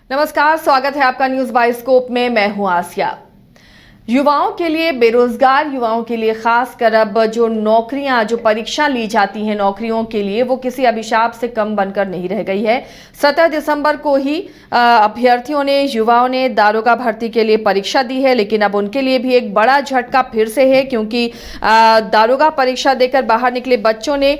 नमस्कार, स्वागत है आपका न्यूज बाइस्कोप में। मैं हूं आसिया। युवाओं के लिए, बेरोजगार युवाओं के लिए खासकर अब जो नौकरियां, जो परीक्षा ली जाती हैं नौकरियों के लिए, वो किसी अभिशाप से कम बनकर नहीं रह गई है। 17 दिसंबर को ही अभ्यर्थियों ने, युवाओं ने दारोगा भर्ती के लिए परीक्षा दी है, लेकिन अब उनके लिए भी एक बड़ा झटका फिर से है, क्योंकि दारोगा परीक्षा देकर बाहर निकले बच्चों ने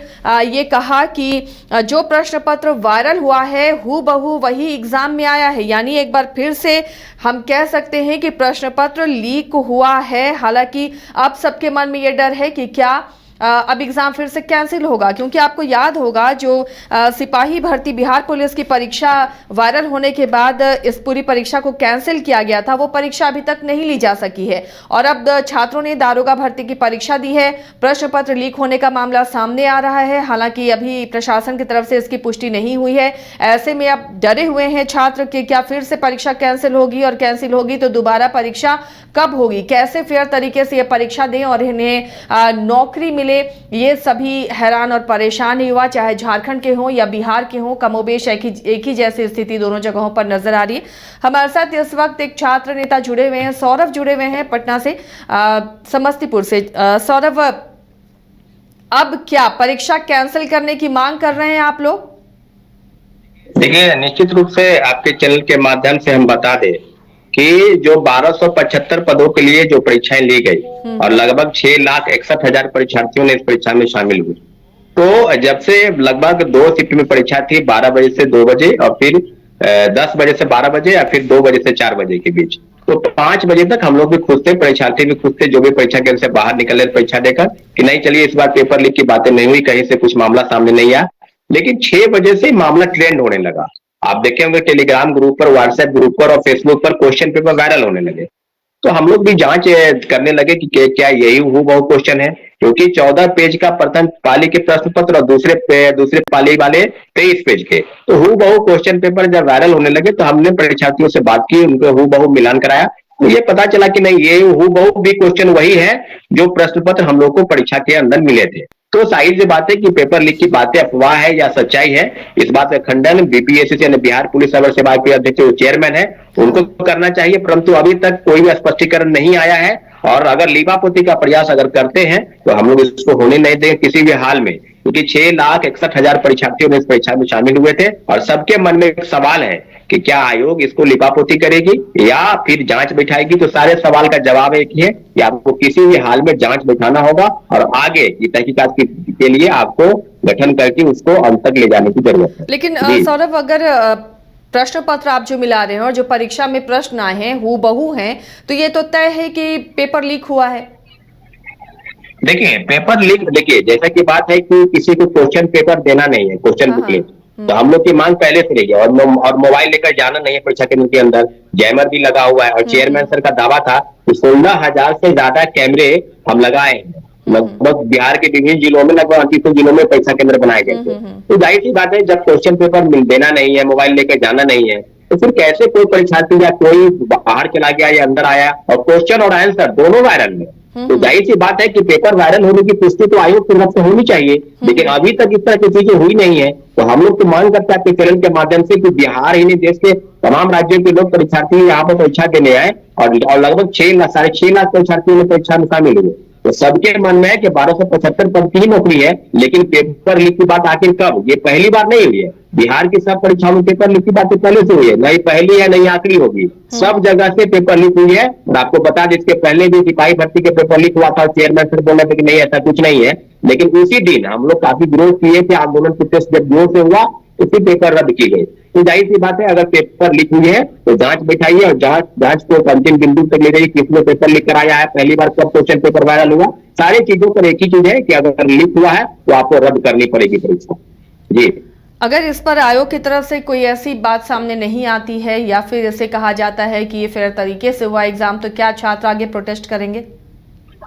ये कहा कि जो प्रश्न पत्र वायरल हुआ है हूबहू वही एग्जाम में आया है। यानी एक बार फिर से हम कह सकते हैं कि प्रश्न पत्र लीक हुआ है। हालांकि अब सबके मन में यह डर है कि क्या अब एग्जाम फिर से कैंसिल होगा, क्योंकि आपको याद होगा जो सिपाही भर्ती बिहार पुलिस की परीक्षा वायरल होने के बाद इस पूरी परीक्षा को कैंसिल किया गया था। वो परीक्षा अभी तक नहीं ली जा सकी है और अब छात्रों ने दारोगा भर्ती की परीक्षा दी है। प्रश्न पत्र लीक होने का मामला सामने आ रहा है, हालांकि अभी प्रशासन की तरफ से इसकी पुष्टि नहीं हुई है। ऐसे में अब डरे हुए हैं छात्र कि क्या फिर से परीक्षा कैंसिल होगी, और कैंसिल होगी तो दोबारा परीक्षा कब होगी, कैसे फेयर तरीके से ये परीक्षा दें और इन्हें नौकरी मिले। ये सभी हैरान और परेशान युवा, चाहे झारखंड के हों या बिहार के हों, कमोबेश एक ही जैसी स्थिति दोनों जगहों पर नजर आ रही है। हमारे साथ इस वक्त एक छात्र नेता जुड़े हुए हैं, सौरभ जुड़े हुए हैं पटना से, समस्तीपुर से। सौरभ, अब क्या परीक्षा कैंसिल करने की मांग कर रहे हैं आप लोग? देखिए, निश्चित रूप से आपके चैनल के माध्यम से हम बता दें कि जो 1275 पदों के लिए जो परीक्षाएं ली गई और लगभग 6,61,000 परीक्षार्थियों ने इस परीक्षा में शामिल हुए। तो जब से लगभग 2 शिफ्ट में परीक्षा थी, 12 बजे से 2 बजे और फिर 10 बजे से 12 बजे या फिर 2 बजे से 4 बजे के बीच। तो 5 बजे तक हम लोग भी खुश थे, परीक्षार्थी भी खुश थे, जो भी परीक्षा केंद्र से बाहर निकले परीक्षा देकर कि नहीं चलिए इस बार पेपर लीक की बातें नहीं हुई, कहीं से कुछ मामला सामने नहीं आया। लेकिन 6 बजे से मामला ट्रेंड होने लगा। आप देखे होंगे टेलीग्राम ग्रुप पर, व्हाट्सएप ग्रुप पर और फेसबुक पर क्वेश्चन पेपर वायरल होने लगे। तो हम लोग भी जांच करने लगे कि क्या यही हूबहू क्वेश्चन है, क्योंकि 14 पेज का प्रथम पाली के प्रश्न पत्र और दूसरे पाली वाले 23 पेज के, तो हूबहू क्वेश्चन पेपर जब वायरल होने लगे तो हमने परीक्षार्थियों से बात की, उनको हूबहू मिलान कराया, तो ये पता चला कि नहीं, ये हूबहू भी क्वेश्चन वही है जो प्रश्न पत्र हम लोग को परीक्षा के अंदर मिले थे। तो जाहिर सी बात है कि पेपर लीक की बातें अफवाह है या सच्चाई है, इस बात का खंडन बीपीएससी यानी बिहार पुलिस सेवा सेवा के अध्यक्ष जो चेयरमैन है उनको करना चाहिए, परंतु अभी तक कोई भी स्पष्टीकरण नहीं आया है। और अगर लीपापोती का प्रयास अगर करते हैं तो हम लोग इसको होने नहीं देंगे किसी भी हाल में, क्योंकि 6,61,000 परीक्षार्थियों ने इस परीक्षा में शामिल हुए थे और सबके मन में एक सवाल है कि क्या आयोग इसको लिपापोती करेगी या फिर जांच बैठाएगी। तो सारे सवाल का जवाब एक ही है कि आपको किसी भी हाल में जांच बैठाना होगा और आगे की तहकीकात के लिए आपको गठन करके उसको अंत तक ले जाने की जरूरत है। लेकिन सौरभ, अगर प्रश्न पत्र आप जो मिला रहे हैं और जो परीक्षा में प्रश्न आए हैं हूबहू हैं, तो ये तो तय है कि पेपर लीक हुआ है। देखिए, पेपर लीक, देखिए जैसा की बात है कि किसी को क्वेश्चन पेपर देना नहीं है, क्वेश्चन बुकलेट, तो हम लोग की मांग पहले से रही है और मोबाइल लेकर जाना नहीं है परीक्षा केंद्र के अंदर। जैमर भी लगा हुआ है और चेयरमैन सर का दावा था कि 16,000 से ज्यादा कैमरे हम लगाए हैं, लगभग बिहार के विभिन्न जिलों में, लगभग 38 जिलों में परीक्षा केंद्र बनाए गए थे। तो जाहिर सी बात है, जब क्वेश्चन पेपर देना नहीं है, मोबाइल लेकर जाना नहीं है, तो फिर कैसे कोई परीक्षार्थी या कोई बाहर चला गया या अंदर आया, और क्वेश्चन और आंसर दोनों वायरल है। तो जाहिर सी बात है कि पेपर वायरल होने की पुष्टि तो आयोग की तरफ से होनी चाहिए, लेकिन अभी तक इस तरह की चीजें हुई नहीं है। तो हम लोग तो मांग करते हैं आपके चैनल के माध्यम से कि बिहार ही नहीं, देश के तमाम राज्यों के लोग परीक्षार्थी यहाँ पर परीक्षा देने आए और लगभग 6,00,000 लाख परीक्षार्थियों ने परीक्षा में शामिल हुए। तो सबके मन में है कि 1275 पद की ही नौकरी है, लेकिन पेपर लीक की बात आखिर कब? ये पहली बार नहीं हुई है। बिहार की सब परीक्षाओं में पेपर लीक की बात पहले से हुई है, नहीं पहली है नहीं आखिरी होगी। सब जगह से पेपर लीक हुई है। और आपको बता दें, इसके पहले भी सिपाही भर्ती के पेपर लीक हुआ था, चेयरमैन सर बोल रहे थे कि नहीं ऐसा कुछ नहीं है, लेकिन उसी दिन हम लोग काफी विरोध किए थे, आंदोलन प्रोटेस्ट जब जोर से हुआ उसी पेपर रद्द की गई। तो जाहिर सी बात है, अगर पेपर लीक हुई है तो जांच बैठाइए और जांच को अंतिम बिंदु तक ले जाइए, किसने पेपर लीक कराया है, पहली बार कब क्वेश्चन पेपर वायरल हुआ। सारी चीजों पर एक ही चीज है कि अगर लीक हुआ है तो आपको रद्द करनी पड़ेगी परीक्षा। जी, अगर इस पर आयोग की तरफ से कोई ऐसी बात सामने नहीं आती है या फिर इसे कहा जाता है कि ये फेयर तरीके से हुआ एग्जाम, तो क्या छात्र आगे प्रोटेस्ट करेंगे?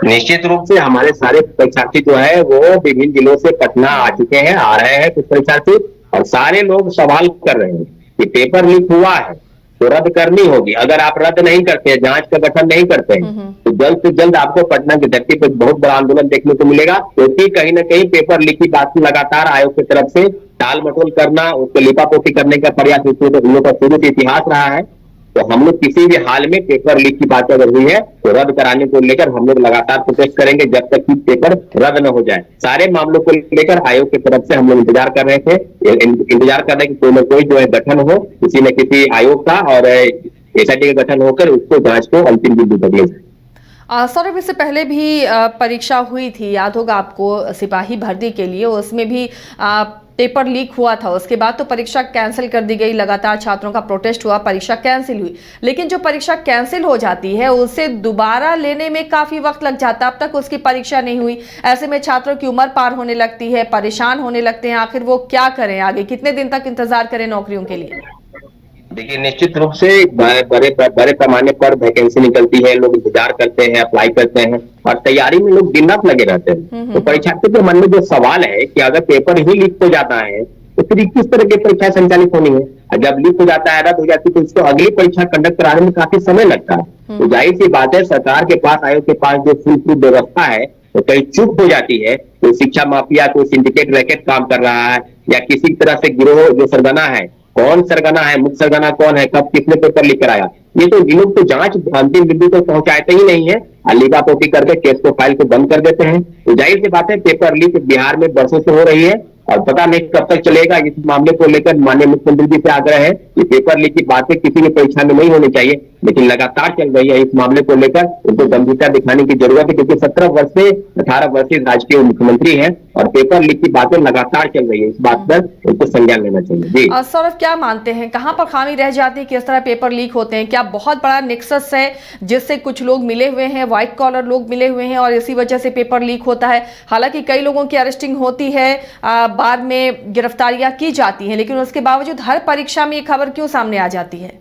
निश्चित रूप से हमारे सारे परीक्षार्थी जो है वो विभिन्न जिलों से पटना आ चुके हैं, आ रहे हैं कुछ परीक्षार्थी, और सारे लोग सवाल कर रहे हैं कि पेपर लीक हुआ है तो रद्द करनी होगी। अगर आप रद्द नहीं करते हैं, जांच का गठन नहीं करते हैं, तो जल्द से जल्द आपको पटना की धरती पर बहुत बड़ा आंदोलन देखने को मिलेगा, क्योंकि कहीं ना कहीं पेपर लीक की बात लगातार आयोग की तरफ से टाल मटोल करना, उसको लिपापोती करने का प्रयास इसमें तो हम लोग का शुरू से इतिहास रहा है। तो हम लोग किसी भी हाल में पेपर लीक की बात अगर हुई है तो रद्द कराने को लेकर हम लोग लगातार प्रोटेस्ट करेंगे जब तक कि पेपर रद्द न हो जाए। सारे मामलों को लेकर आयोग की तरफ से हम लोग इंतजार कर रहे थे, इंतजार कर रहे हैं कि कोई न कोई जो है गठन हो किसी न किसी आयोग का, और एसआईटी का गठन होकर उसको जांच को अंतिम बिंदु तक ले जाए। सौरभ, इससे पहले भी परीक्षा हुई थी, याद होगा आपको, सिपाही भर्ती के लिए, उसमें भी पेपर लीक हुआ था। उसके बाद तो परीक्षा कैंसिल कर दी गई, लगातार छात्रों का प्रोटेस्ट हुआ, परीक्षा कैंसिल हुई। लेकिन जो परीक्षा कैंसिल हो जाती है उसे दोबारा लेने में काफी वक्त लग जाता है, अब तक उसकी परीक्षा नहीं हुई। ऐसे में छात्रों की उम्र पार होने लगती है, परेशान होने लगते हैं। आखिर वो क्या करें आगे, कितने दिन तक इंतजार करें नौकरियों के लिए? देखिए, निश्चित रूप से बड़े पैमाने पर वैकेंसी निकलती है, लोग इंतजार करते हैं, अप्लाई करते हैं और तैयारी में लोग दिन रात लगे रहते हैं। तो परीक्षार्थियों के मन में जो सवाल है कि अगर पेपर ही लीक हो जाता है तो फिर किस तरह की परीक्षा संचालित होनी है, और जब लीक हो जाता है, रद्द हो जाती है, तो उसको अगली परीक्षा कंडक्ट कराने में काफी समय लगता है। तो जाहिर सी बात है, सरकार के पास, आयोग के पास जो फुल प्रूफ व्यवस्था है, तो कहीं चूक हो जाती है, तो शिक्षा माफिया, कोई सिंडिकेट रैकेट काम कर रहा है, या किसी तरह से गिरोह जो सरगना है, कौन सरगना है, मुख्य सरगना कौन है, कब किसने पेपर लीक कराया, ये तो इन लोग तो जांच अंतिम बिंदु तक पहुंचाते ही नहीं है, लिपापोती करके केस को फाइल को बंद कर देते हैं। तो जाहिर सी बात है, पेपर लीक बिहार में बरसों से हो रही है और पता नहीं कब तक चलेगा। इस मामले को लेकर माननीय मुख्यमंत्री जी से आग्रह है कि पेपर लीक की बातें किसी की परीक्षा में नहीं होनी चाहिए, लेकिन लगातार चल रही है। इस मामले को लेकर उनको गंभीरता दिखाने की जरूरत है, क्योंकि 17 वर्ष से 18 वर्षीय राजकीय मुख्यमंत्री है और पेपर लीक की बातें लगातार चल रही है। इस बात पर उनको संज्ञान लेना चाहिए। जी सौरभ, क्या मानते हैं, कहां पर खामी रह जाती है, किस तरह पेपर लीक होते हैं? क्या बहुत बड़ा नेक्सस है जिससे कुछ लोग मिले हुए हैं, व्हाइट कॉलर लोग मिले हुए हैं और इसी वजह से पेपर लीक होता है? हालांकि कई लोगों की अरेस्टिंग होती है, बाद में गिरफ्तारियां की जाती हैं, लेकिन उसके बावजूद हर परीक्षा में ये खबर क्यों सामने आ जाती है?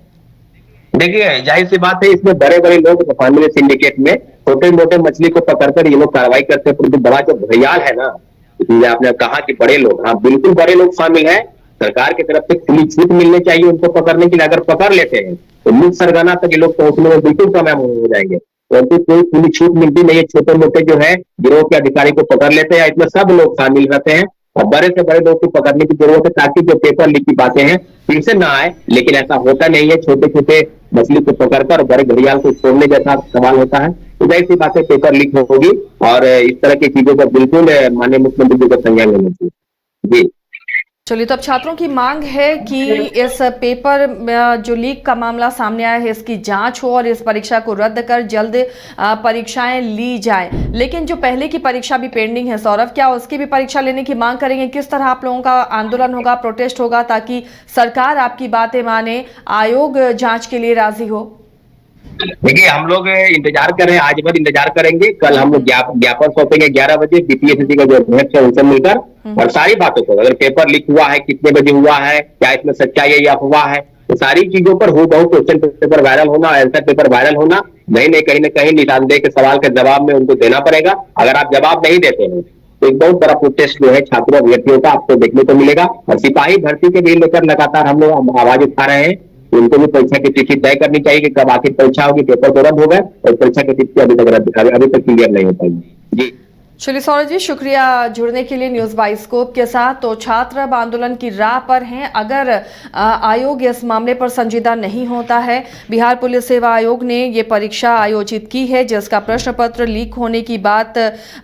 देखिए, जाहिर सी बात है, इसमें बड़े बड़े लोग फैमिली सिंडिकेट में छोटे मोटे मछली को पकड़कर ये लोग कार्रवाई करते हैं, परंतु बड़ा जो भैयाल है ना, इसलिए आपने कहा कि बड़े लोग, हाँ बिल्कुल बड़े लोग शामिल हैं। सरकार की तरफ से खुली छूट मिलनी चाहिए उनको पकड़ने के लिए। अगर पकड़ लेते हैं तो मुख्य सरगना तक ये लोग पहुंचने में बिल्कुल कामयाब हो जाएंगे, परंतु कोई खुली छूट मिलती नहीं है। छोटे मोटे जो है गिरोह के अधिकारी को पकड़ लेते हैं, इसमें सब लोग शामिल रहते हैं और बड़े से बड़े लोग को पकड़ने की जरूरत है, ताकि जो पेपर लीक की बातें हैं फिर से ना आए। लेकिन ऐसा होता नहीं है, छोटे छोटे मछली को पकड़कर बड़े घड़ियाल को छोड़ने जैसा सवाल होता है। तो जाहिर सी बात है, पेपर लीक होगी और इस तरह की चीजों पर बिल्कुल माननीय मुख्यमंत्री जी को संज्ञान लेना चाहिए। जी चलिए, तो अब छात्रों की मांग है कि इस पेपर जो लीक का मामला सामने आया है इसकी जांच हो और इस परीक्षा को रद्द कर जल्द परीक्षाएं ली जाएं। लेकिन जो पहले की परीक्षा भी पेंडिंग है, सौरभ, क्या उसकी भी परीक्षा लेने की मांग करेंगे? किस तरह आप लोगों का आंदोलन होगा, प्रोटेस्ट होगा, ताकि सरकार आपकी बातें माने, आयोग जांच के लिए राजी हो? देखिए, हम लोग इंतजार कर रहे हैं, आज भर इंतजार करेंगे। कल हम लोग ज्ञापन सौंपेंगे 11 बजे बीपीएससी का जो अध्यक्ष है उनसे मिलकर, और सारी बातों को, अगर पेपर लीक हुआ है, कितने बजे हुआ है, क्या इसमें सच्चाई है या अफवाह है, तो सारी चीजों पर हो बहुत क्वेश्चन पेपर वायरल होना, आंसर पेपर वायरल होना, नहीं कहीं ना कहीं निशानदेह के सवाल के जवाब में उनको देना पड़ेगा। अगर आप जवाब नहीं देते हैं तो एक बहुत बड़ा प्रोटेस्ट जो है छात्रों अभ्यर्थियों का आपको देखने को मिलेगा। और सिपाही भर्ती के भी लेकर लगातार हम लोग आवाज उठा रहे हैं, उनको भी परीक्षा की तिथि तय करनी चाहिए कि कब आखिर परीक्षा होगी। पेपर तो रद्द हो गए और परीक्षा की तिथि अभी तक क्लियर नहीं हो पाई। जी चलिए सौरभ जी, शुक्रिया जुड़ने के लिए न्यूज़ बाइस्कोप के साथ। तो छात्र अब आंदोलन की राह पर हैं। अगर आयोग इस मामले पर संजीदा नहीं होता है, बिहार पुलिस सेवा आयोग ने ये परीक्षा आयोजित की है जिसका प्रश्न पत्र लीक होने की बात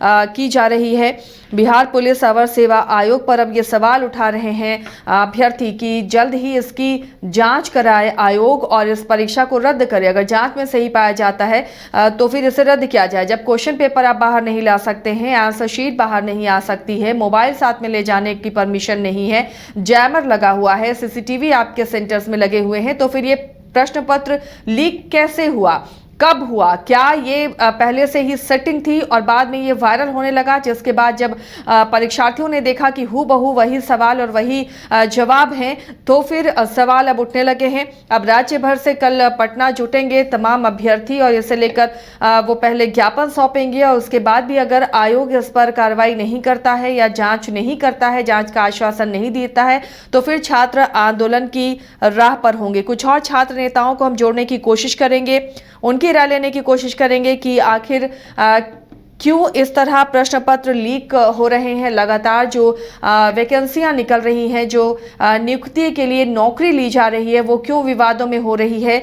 की जा रही है। बिहार पुलिस अवर सेवा आयोग पर अब ये सवाल उठा रहे हैं अभ्यर्थी कि जल्द ही इसकी जांच कराए आयोग और इस परीक्षा को रद्द करे। अगर जांच में सही पाया जाता है तो फिर इसे रद्द किया जाए। जब क्वेश्चन पेपर आप बाहर नहीं ला सकते हैं, आंसर शीट बाहर नहीं आ सकती है, मोबाइल साथ में ले जाने की परमिशन नहीं है, जैमर लगा हुआ है, सीसीटीवी आपके सेंटर्स में लगे हुए हैं, तो फिर ये प्रश्न पत्र लीक कैसे हुआ? कब हुआ? क्या ये पहले से ही सेटिंग थी और बाद में ये वायरल होने लगा, जिसके बाद जब परीक्षार्थियों ने देखा कि हूबहू वही सवाल और वही जवाब हैं, तो फिर सवाल अब उठने लगे हैं। अब राज्य भर से कल पटना जुटेंगे तमाम अभ्यर्थी और इसे लेकर वो पहले ज्ञापन सौंपेंगे और उसके बाद भी अगर आयोग इस पर कार्रवाई नहीं करता है या जांच नहीं करता है, जांच का आश्वासन नहीं देता है, तो फिर छात्र आंदोलन की राह पर होंगे। कुछ और छात्र नेताओं को हम जोड़ने की कोशिश करेंगे, उनकी राय लेने की कोशिश करेंगे कि आखिर क्यों इस तरह प्रश्न पत्र लीक हो रहे हैं, लगातार जो वैकेंसियां निकल रही हैं, जो नियुक्ति के लिए नौकरी ली जा रही है, वो क्यों विवादों में हो रही है।